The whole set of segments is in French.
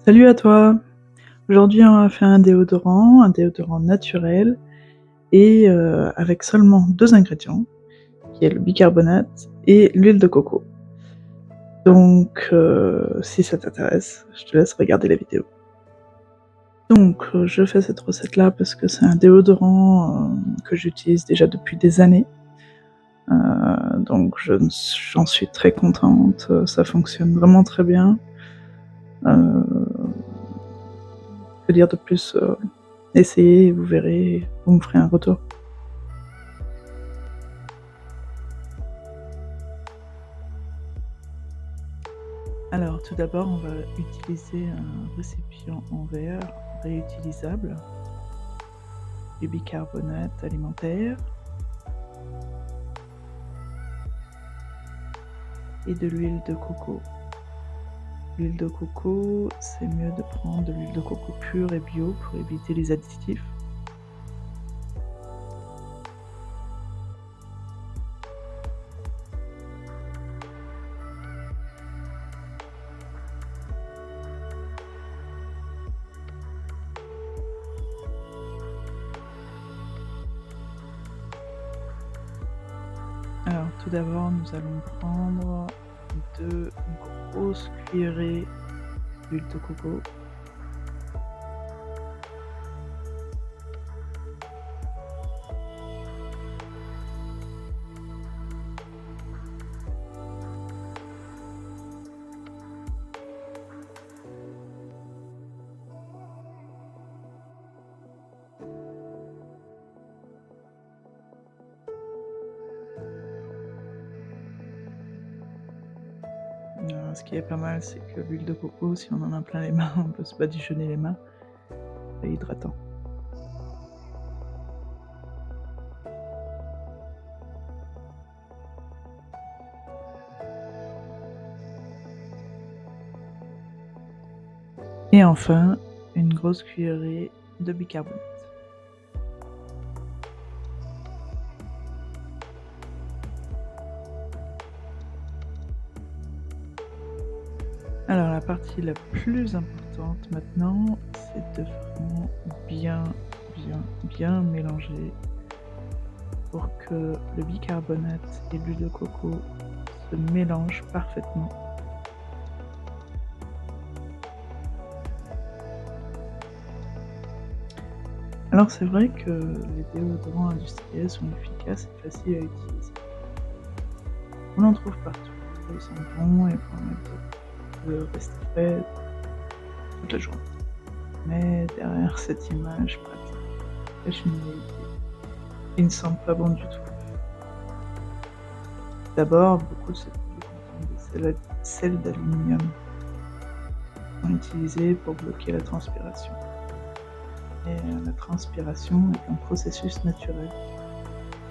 Salut à toi! Aujourd'hui, on va faire un déodorant naturel et avec seulement 2 ingrédients, qui est le bicarbonate et l'huile de coco. Donc si ça t'intéresse, je te laisse regarder la vidéo. Donc je fais cette recette-là parce que c'est un déodorant, que j'utilise déjà depuis des années. Donc j'en suis très contente, ça fonctionne vraiment très bien. Que dire de plus? Essayez et vous verrez, vous me ferez un retour. Alors tout d'abord, on va utiliser un récipient en verre réutilisable, du bicarbonate alimentaire et de l'huile de coco. L'huile de coco, c'est mieux de prendre de l'huile de coco pure et bio pour éviter les additifs. Alors tout d'abord, nous allons prendre 2 grosses cuillerées d'huile de coco. Ce qui est pas mal, c'est que l'huile de coco, si on en a plein les mains, on peut se badigeonner les mains, c'est hydratant. Et enfin, une grosse cuillerée de bicarbonate. Alors la partie la plus importante maintenant, c'est de vraiment bien mélanger pour que le bicarbonate et l'huile de coco se mélangent parfaitement. Alors c'est vrai que les déodorants industriels sont efficaces et faciles à utiliser. On en trouve partout, ils sont bons et permettent de rester frais toute la journée. Mais derrière cette image pratique cache une réalité. Ils ne sentent pas bon du tout. D'abord, beaucoup de ces produits contiennent des sels d'aluminium qui sont utilisés pour bloquer la transpiration. Et la transpiration est un processus naturel.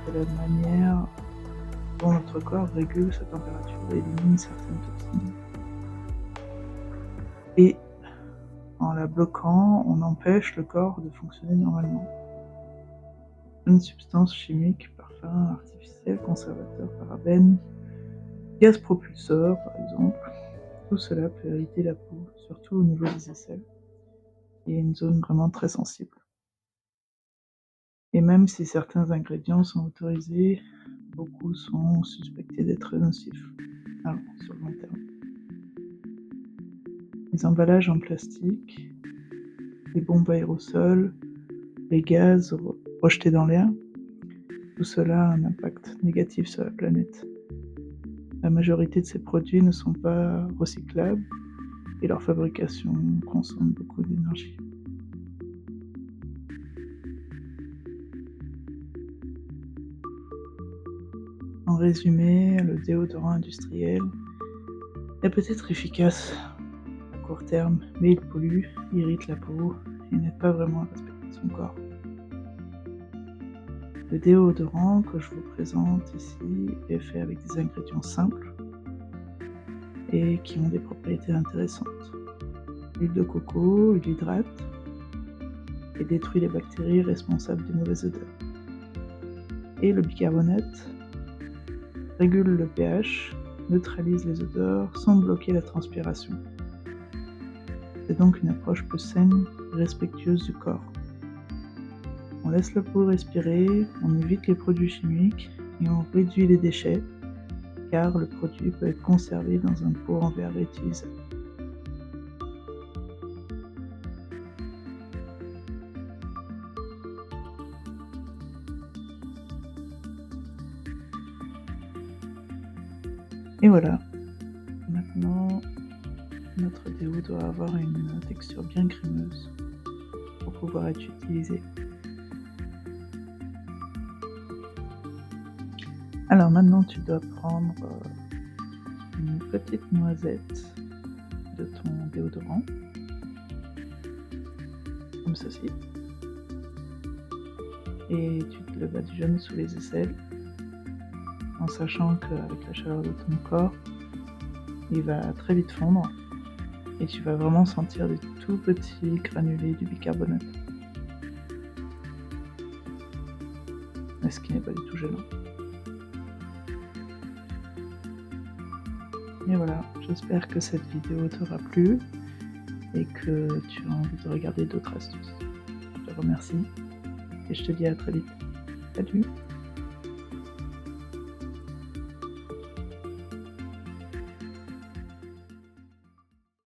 C'est la manière dont notre corps régule sa température et élimine certaines toxines. Et en la bloquant, on empêche le corps de fonctionner normalement. Une substance chimique, parfums artificiels, conservateurs, parabènes, gaz propulseurs par exemple, tout cela peut irriter la peau, surtout au niveau des aisselles, qui est une zone vraiment très sensible. Et même si certains ingrédients sont autorisés, beaucoup sont suspectés d'être nocifs sur le long terme. Les emballages en plastique, les bombes aérosols, les gaz rejetés dans l'air, tout cela a un impact négatif sur la planète. La majorité de ces produits ne sont pas recyclables et leur fabrication consomme beaucoup d'énergie. En résumé, le déodorant industriel est peut-être efficace à court terme, mais il pollue, irrite la peau et n'aide pas vraiment à respecter son corps. Le déodorant que je vous présente ici est fait avec des ingrédients simples et qui ont des propriétés intéressantes. L'huile de coco l'hydrate et détruit les bactéries responsables des mauvaises odeurs. Et le bicarbonate régule le pH, neutralise les odeurs sans bloquer la transpiration. C'est donc une approche plus saine et respectueuse du corps. On laisse la peau respirer, on évite les produits chimiques et on réduit les déchets, car le produit peut être conservé dans un pot en verre réutilisable. Et voilà, maintenant notre déo doit avoir une texture bien crémeuse pour pouvoir être utilisé. Alors maintenant tu dois prendre une petite noisette de ton déodorant, comme ceci, et tu te le badigeonnes sous les aisselles, en sachant qu'avec la chaleur de ton corps, il va très vite fondre, et tu vas vraiment sentir des tout petits granulés du bicarbonate. Mais ce qui n'est pas du tout gênant. Et voilà, j'espère que cette vidéo t'aura plu et que tu as envie de regarder d'autres astuces. Je te remercie et je te dis à très vite. Salut!